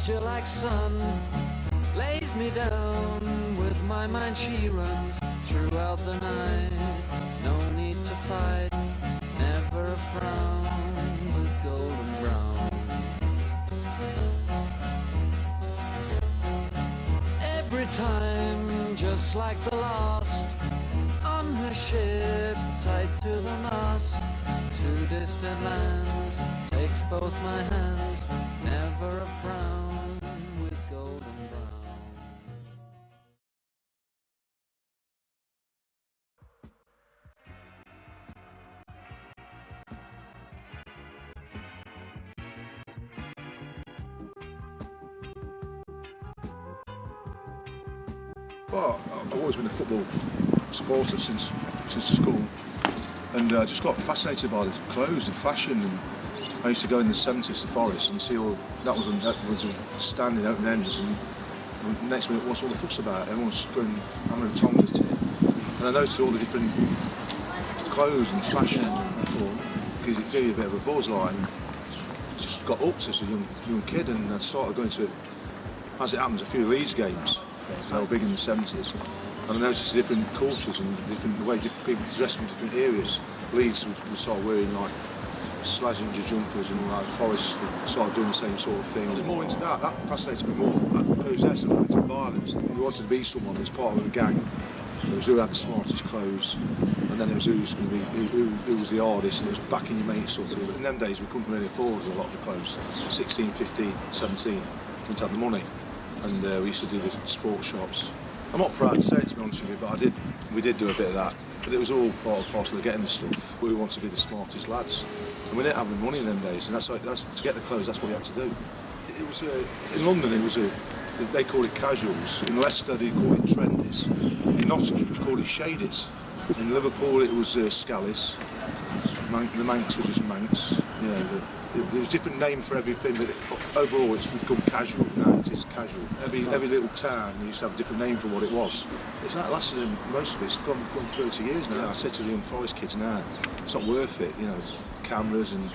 moisture like sun lays me down. With my mind she runs throughout the night. No need to fight, never a frown, with golden brown. Every time, just like the last, on her ship, tied to the mast, to distant lands, takes both my hands, never a frown, with golden brown. Well, I've always been a football supporter since school, and I just got fascinated by the clothes and fashion. And I used to go in the 70s to Forest and see all that was standing open ends, and next minute, what's all the fuss about? Everyone's going hammering tongs at it, and I noticed all the different clothes and fashion, and I thought, because it gave you a bit of a buzz, like, and just got hooked as a young kid, and I started going to, as it happens, a few Leeds games. They were big in the 70s, and I noticed different cultures and the way different people dress from different areas. Leeds would start wearing like Slazenger jumpers, and all that. Forest started doing the same sort of thing. I was more into that. That fascinated me more. That possessed and into violence. You wanted to be someone who's part of a gang. It was who had the smartest clothes, and then it was who was going to be who was the hardest, and it was backing your mates up. In them days, we couldn't really afford a lot of the clothes. 16, 15, 17, we didn't have the money. And we used to do the sports shops. I'm not proud to say it, to be honest with you, but we did do a bit of that. But it was all part and parcel of getting the stuff. We wanted to be the smartest lads, and we didn't have the money in them days. And that's to get the clothes. That's what we had to do. It was in London. It was they called it casuals. In Leicester, they called it trendies. In Nottingham, they called it shadies. In Liverpool, it was scallies. The Manx were just Manx. You know, there was a different name for everything, but overall it's become casual now. It is casual. Every little town used to have a different name for what it was. It's not lasted, most of it's gone 30 years now. I said to the young Forest kids now, it's not worth it, you know, cameras and,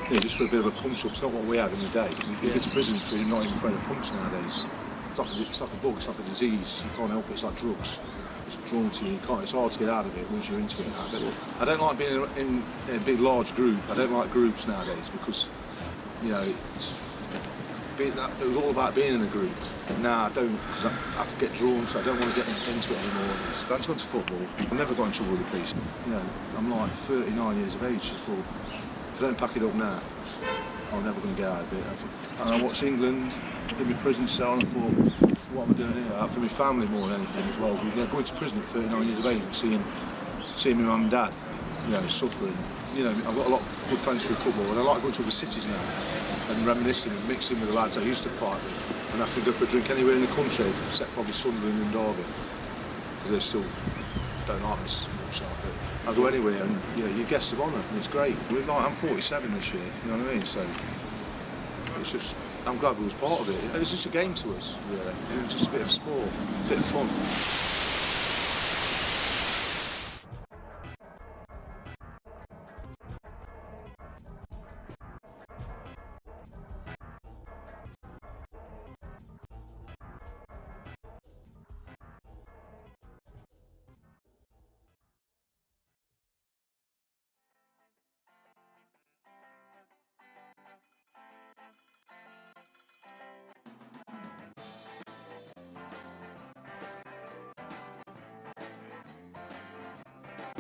you know, just for a bit of a punch up. It's not what we had in the day. You get to prison for not even throwing a punch nowadays. It's like a bug, it's like a disease. You can't help it, it's like drugs. It's drawn to you. It's hard to get out of it once you're into it. But I don't like being in a big, large group. I don't like groups nowadays because, you know, it was all about being in a group. Now I don't, because I could get drawn to it. I don't want to get into it anymore. If I just went to football, I've never got in trouble with the police. You know, I'm like 39 years of age. I thought, if I don't pack it up now, I'm never going to get out of it. And I watched England in my prison cell, and I thought, what am I doing here? For my family more than anything as well. Going to prison at 39 years of age and seeing my mum and dad, you know, suffering. You know, I've got a lot of good friends through football, and I like going to other cities now and reminiscing and mixing with the lads I used to fight with. And I could go for a drink anywhere in the country, except probably Sunderland and Derby, because they still don't like me much. But I go anywhere, and you know, you're guests of honour, and it's great. I'm 47 this year, you know what I mean? So it's just, I'm glad we was part of it. It was just a game to us, really. It was just a bit of sport, a bit of fun.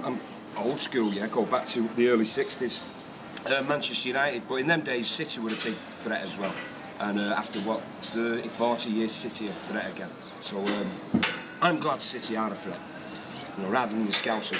I'm old school, yeah, go back to the early 60s. Manchester United, but in them days City were a big threat as well. And after what, 30, 40 years, City are a threat again. So I'm glad City are a threat, you know, rather than the Scousers.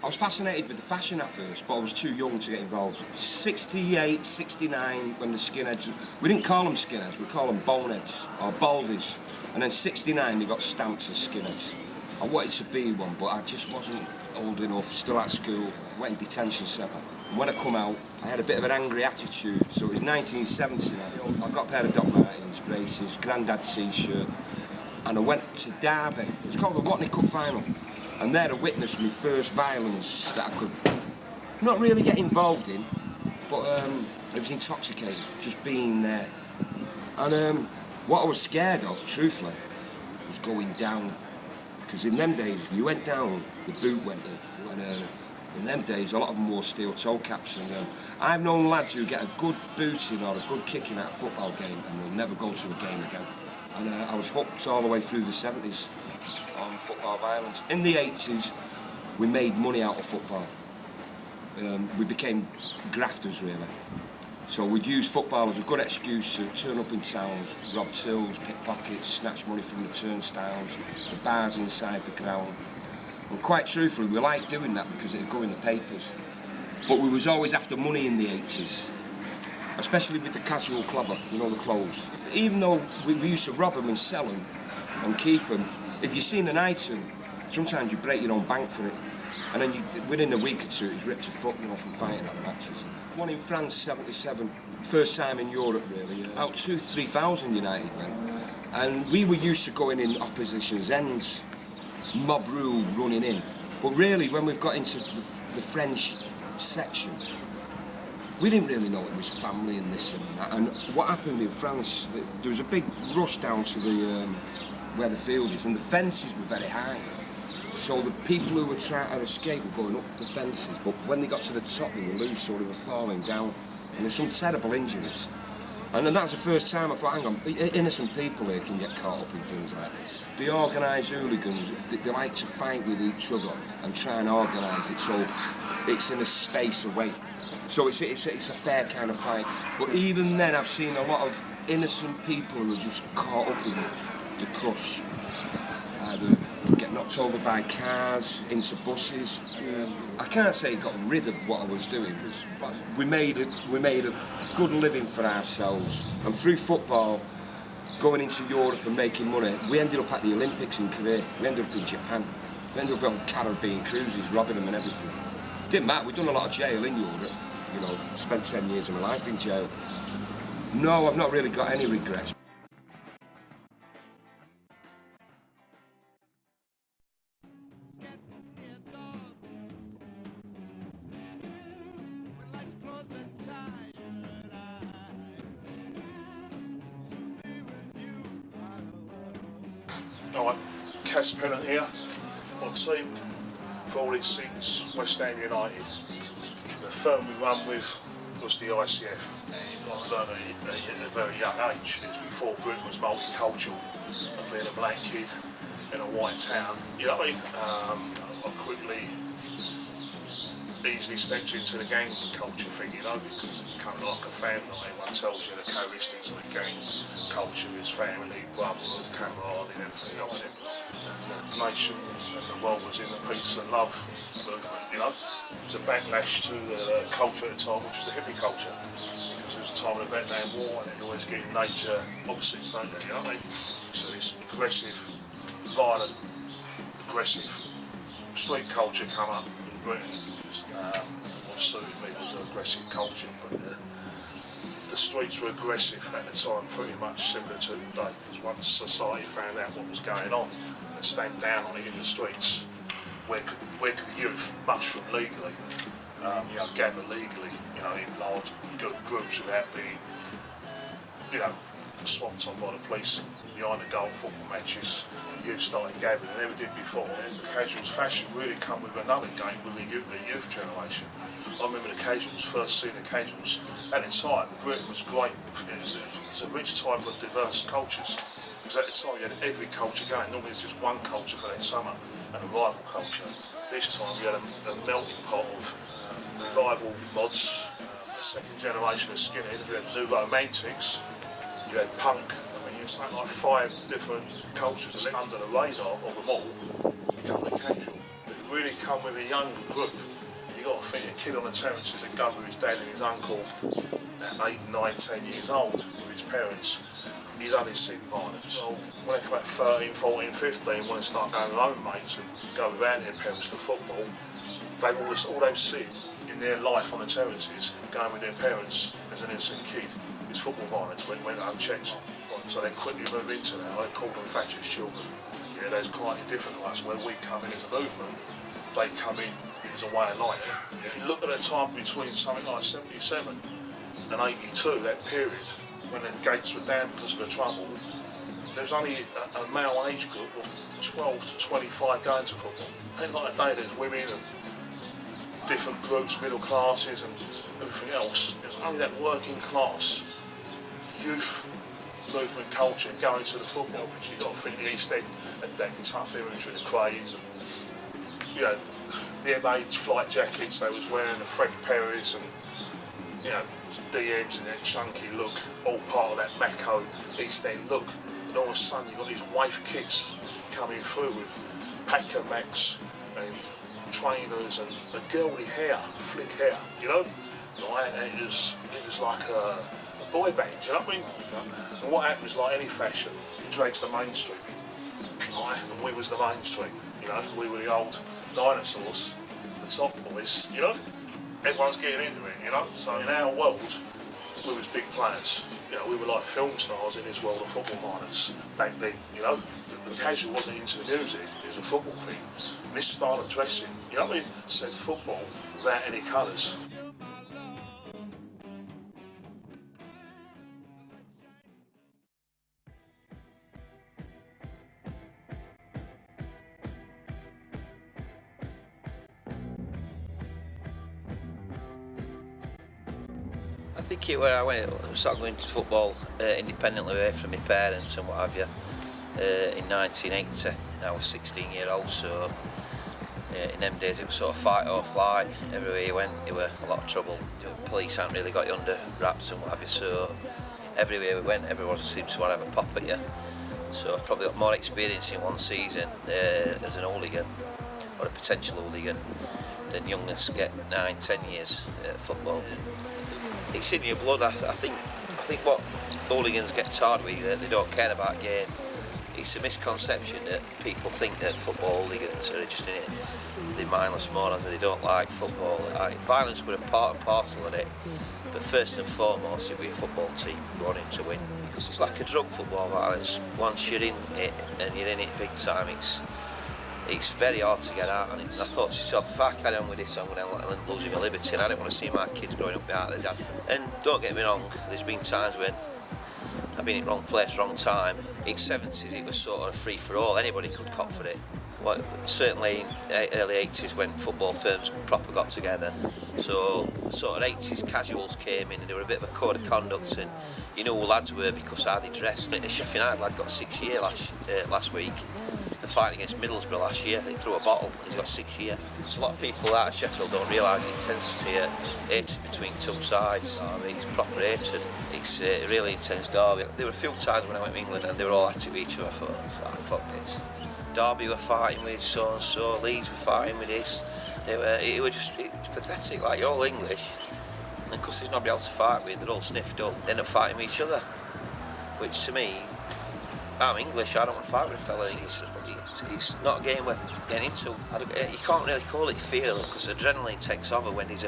I was fascinated with the fashion at first, but I was too young to get involved. 68, 69, when the skinheads, we didn't call them skinheads, we call them boneheads, or baldies. And then 69, they got stamped as skinheads. I wanted to be one, but I just wasn't old enough, still at school, went in detention centre. And when I come out, I had a bit of an angry attitude. So it was 1970 now. I got a pair of Doc Martens, braces, Grandad t-shirt, and I went to Derby. It was called the Watney Cup Final. And there I witnessed my first violence that I could not really get involved in, but it was intoxicating, just being there. And what I was scared of, truthfully, was going down. Because in them days, if you went down, the boot went in. And in them days, a lot of them wore steel toe caps. And I've known lads who get a good booting or a good kicking at a football game and they'll never go to a game again. And I was hooked all the way through the 70s on football violence. In the 80s, we made money out of football. We became grafters, really. So we'd use football as a good excuse to turn up in towns, rob tills, pickpockets, snatch money from the turnstiles, the bars inside the ground. And quite truthfully, we liked doing that because it'd go in the papers. But we was always after money in the 80s, especially with the casual clobber, you know, the clothes. Even though we used to rob them and sell them and keep them, if you've seen an item, sometimes you break your own bank for it. And then within a week or two, it was ripped to foot, you know, from fighting at the matches. One in France, 77, first time in Europe, really. About 2,000-3,000 United men. And we were used to going in opposition's ends, mob rule running in. But really, when we've got into the French section, we didn't really know it was family and this and that. And what happened in France, there was a big rush down to the where the field is, and the fences were very high. So the people who were trying to escape were going up the fences, but when they got to the top they were loose, so they were falling down. And there's some terrible injuries. And then that's the first time I thought, hang on, innocent people here can get caught up in things like this. The organised hooligans, they like to fight with each other and try and organise it so it's in a space away. So it's a fair kind of fight. But even then I've seen a lot of innocent people who are just caught up in the crush. Either get knocked over by cars, into buses. I can't say it got rid of what I was doing, because we made a good living for ourselves. And through football, going into Europe and making money, we ended up at the Olympics in Korea. We ended up in Japan. We ended up on Caribbean cruises, robbing them and everything. Didn't matter, we'd done a lot of jail in Europe. You know, spent 10 years of my life in jail. No, I've not really got any regrets. Alright, Cass Pennant here. My team for all these things, West Ham United. The firm we run with was the ICF. I learned at a very young age. It was before Britain was multicultural, and being a black kid in a white town. You know what I mean? I quickly, easily stepped into the gang culture thing, you know, because it's kind of like a family. Everyone tells you the characteristics of a gang culture is family, brotherhood, camaraderie, and everything else. And the nation and the world was in the peace and love movement, you know. It was a backlash to the culture at the time, which was the hippie culture. Because it was a time of the Vietnam War and you always get nature opposites, don't you, you know what I mean? So this aggressive, violent, aggressive street culture come up in Britain. What suited me was an aggressive culture, but the streets were aggressive at the time, pretty much similar to today, because once society found out what was going on and stamped down on it in the streets, where could the youth mushroom legally, you know, gather legally, you know, in large good groups without being, you know, swamped on by the police behind the goal football matches. Youth started gathering, they never did before. And the casuals fashion really come with another game with the youth generation. I remember the casuals, first seeing the casuals. At the time, Britain was great. It was a rich time for diverse cultures. Because at the time you had every culture going. Normally it's just one culture for that summer and a rival culture. This time you had a melting pot of revival mods, the second generation of skinhead. You had new romantics, you had punk. It's like 5 different cultures under the radar of them all, becoming casual. But it really come with a younger group. You got to think a kid on the terraces that go with his dad and his uncle at 8, 9, 10 years old with his parents. He's only seen violence. So when they come at 13, 14, 15, when they start going with their own mates and go without their parents to football, all they've seen in their life on the terraces, going with their parents as an innocent kid, is football violence when it went unchecked. So they quickly move into that. I call them Thatcher's children. Yeah, that's quite different to us. When we come in as a movement, they come in as a way of life. If you look at the time between something like 77 and 82, that period, when the gates were down because of the trouble, there was only a male age group of 12 to 25 going to football. Ain't like a day there's women and different groups, middle classes and everything else. There's only that working class youth movement culture going to the football, because you've got to think the East End and that tough image with the craze and, you know, the MH flight jackets they was wearing, the Fred Perrys and, you know, DMs and that chunky look, all part of that Mako East End look. And all of a sudden you've got these waif kids coming through with Packer Max and trainers and a girly hair, flick hair, you know? Like, it was like a boy band, you know what I mean? And what happens, like any fashion, it drags the mainstream in. Right? And we was the mainstream, you know? We were the old dinosaurs, the top boys, you know? Everyone's getting into it, you know? So in our world, we was big players. You know, we were like film stars in this world of football miners back then, you know? The casual wasn't into the music, it was a football thing. And this style of dressing, you know what I mean? Said football without any colours. I think it where I started going to football independently away from my parents and what have you in 1980. I was 16-year-old, so in them days it was sort of fight or flight. Everywhere you went, there were a lot of trouble. The police hadn't really got you under wraps and what have you, so everywhere we went, everyone seemed to want to have a pop at you. So I probably got more experience in one season as an hooligan, or a potential hooligan, than young us get 9-10 years at football. It's in your blood. I think what hooligans get tarred with, that they don't care about game. It's a misconception that people think that football hooligans are just in it, they're mindless morons and they don't like football. Violence was a part and parcel of it, but first and foremost it was a football team you wanted to win, because it's like a drug, football violence. Once you're in it and you're in it big time, it's very hard to get out. And I thought to myself, if I carry on with this, I'm going to end up losing my liberty, and I don't want to see my kids growing up without their dad. And don't get me wrong, there's been times when I've been in the wrong place, wrong time. In the 70s it was sort of free for all, anybody could cop for it. Well, certainly in the early 80s when football firms proper got together, so sort of 80s casuals came in and they were a bit of a code of conduct, and you know who lads were because how they dressed. The Sheffield United lad got 6 years last week. The fight against Middlesbrough last year, they threw a bottle, he's got 6 years. So a lot of people out of Sheffield don't realise the intensity of hatred between two sides. It's proper hatred. It's a really intense derby. There were a few times when I went to England and they were all at each other. I thought, fuck this. Derby were fighting with so and so, Leeds were fighting with this. It was pathetic, like you're all English, and because there's nobody else to fight with, they're all sniffed up, they end up fighting with each other. Which to me, I'm English, I don't want to fight with a fella. It's not a game worth getting into. You can't really call it fear, because adrenaline takes over when there's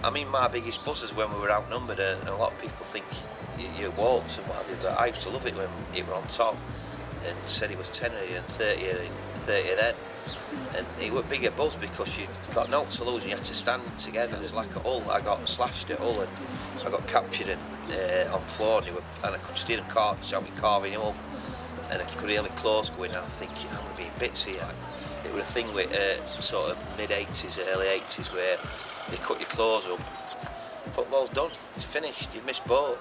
my biggest buzz is when we were outnumbered, and a lot of people think you're warps and what have you, but I used to love it when you were on top and said it was 10 of you and 30 of them. And it was bigger buzz because you got no to lose and you had to stand together. It's like a Hull, I got slashed at Hull and I got captured on the floor, and I could steer them carving him up, and I could hear the claws going, and I'm thinking, I'm going to be in bits here. It was a thing with sort of mid-80s, early 80s, where they cut your claws up. Football's done, it's finished, you've missed boat.